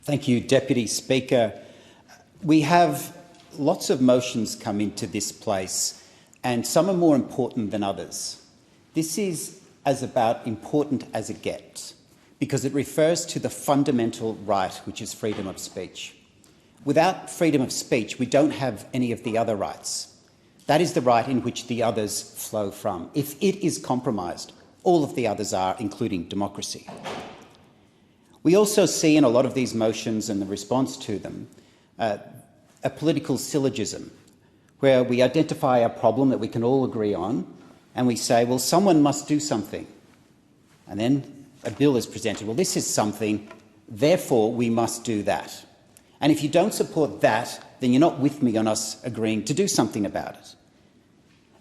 Thank you, Deputy Speaker. We have lots of motions come into this place, and some are more important than others. This is as about important as it gets, because it refers to the fundamental right, which is freedom of speech. Without freedom of speech, we don't have any of the other rights. That is the right in which the others flow from. If it is compromised, all of the others are, including democracy. We also see in a lot of these motions and the response to them a political syllogism, where we identify a problem that we can all agree on and we say, well, someone must do something. And then a bill is presented. Well, this is something, therefore we must do that. And if you don't support that, then you're not with me on us agreeing to do something about it.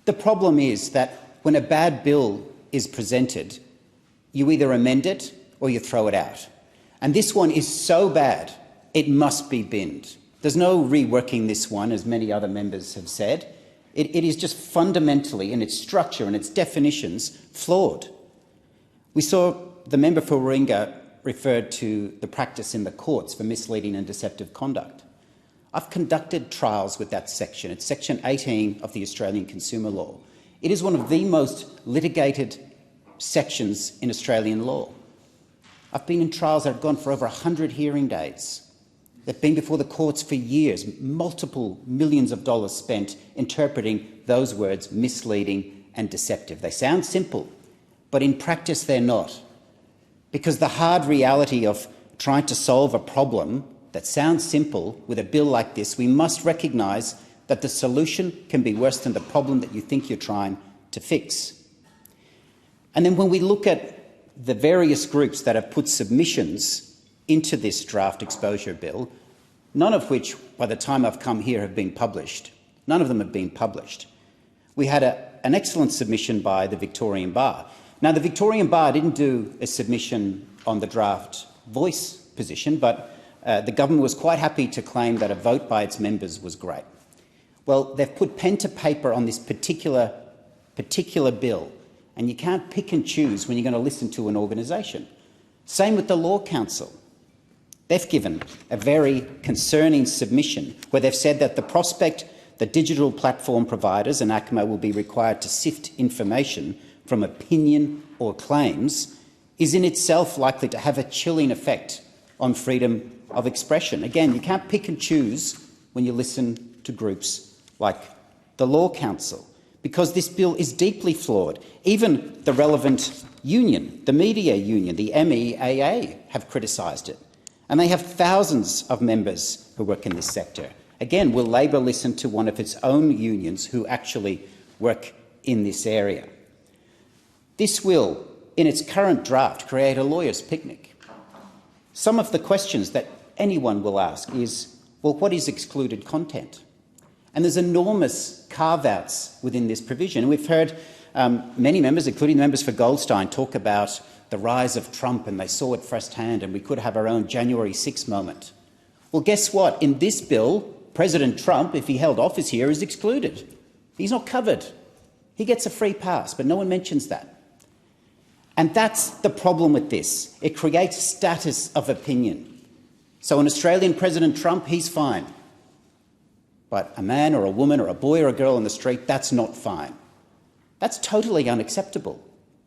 The problem is that when a bad bill is presented, you either amend it or you throw it out. And this one is so bad, it must be binned. There's no reworking this one, as many other members have said. It is just fundamentally, in its structure and its definitions, flawed. We saw the member for Warringah referred to the practice in the courts for misleading and deceptive conduct. I've conducted trials with that section. It's Section 18 of the Australian Consumer Law. It is one of the most litigated sections in Australian law. I've been in trials that have gone for over 100 hearing days. They've been before the courts for years, multiple millions of dollars spent interpreting those words, misleading and deceptive. They sound simple, but in practice they're not. Because the hard reality of trying to solve a problem that sounds simple with a bill like this, we must recognise that the solution can be worse than the problem that you think you're trying to fix. And then when we look at the various groups that have put submissions into this draft exposure bill, none of which, by the time I've come here, have been published. None of them have been published. We had an excellent submission by the Victorian Bar. Now, the Victorian Bar didn't do a submission on the draft voice position, but the government was quite happy to claim that a vote by its members was great. Well, they've put pen to paper on this particular bill, and you can't pick and choose when you're going to listen to an organisation. Same with the Law Council. They've given a very concerning submission where they've said that the prospect that digital platform providers and ACMA will be required to sift information from opinion or claims is in itself likely to have a chilling effect on freedom of expression. Again, you can't pick and choose when you listen to groups like the Law Council, because this bill is deeply flawed. Even the relevant union, the media union, the MEAA, have criticised it. And they have thousands of members who work in this sector. Again, will Labor listen to one of its own unions who actually work in this area? This will, in its current draft, create a lawyer's picnic. Some of the questions that anyone will ask is, well, what is excluded content? And there's enormous carve-outs within this provision. We've heard many members, including the members for Goldstein, talk about the rise of Trump, and they saw it firsthand, and we could have our own January 6 moment. Well, guess what? In this bill, President Trump, if he held office here, is excluded. He's not covered. He gets a free pass, but no one mentions that. And that's the problem with this. It creates status of opinion. So an Australian President Trump, he's fine. But a man or a woman or a boy or a girl on the street, that's not fine. That's totally unacceptable.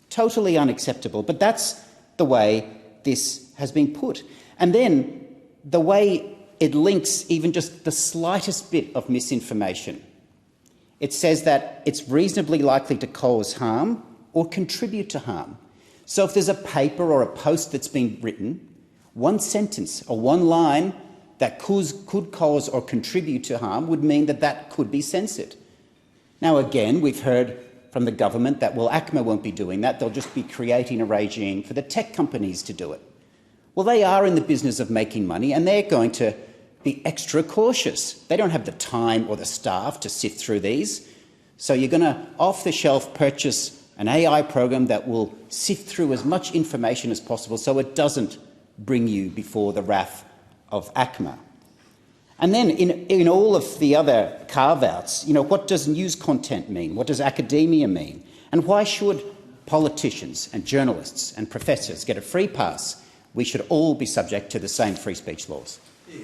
Totally unacceptable. But that's the way this has been put. And then the way it links even just the slightest bit of misinformation. It says that it's reasonably likely to cause harm or contribute to harm. So if there's a paper or a post that's been written, one sentence or one line that could cause or contribute to harm would mean that that could be censored. Now, again, we've heard from the government that, well, ACMA won't be doing that. They'll just be creating a regime for the tech companies to do it. Well, they are in the business of making money, and they're going to be extra cautious. They don't have the time or the staff to sift through these. So you're going to, off-the-shelf, purchase an AI program that will sift through as much information as possible so it doesn't bring you before the wrath of ACMA. And then in all of the other carve-outs, what does news content mean? What does academia mean? And why should politicians and journalists and professors get a free pass we should all be subject to the same free speech laws.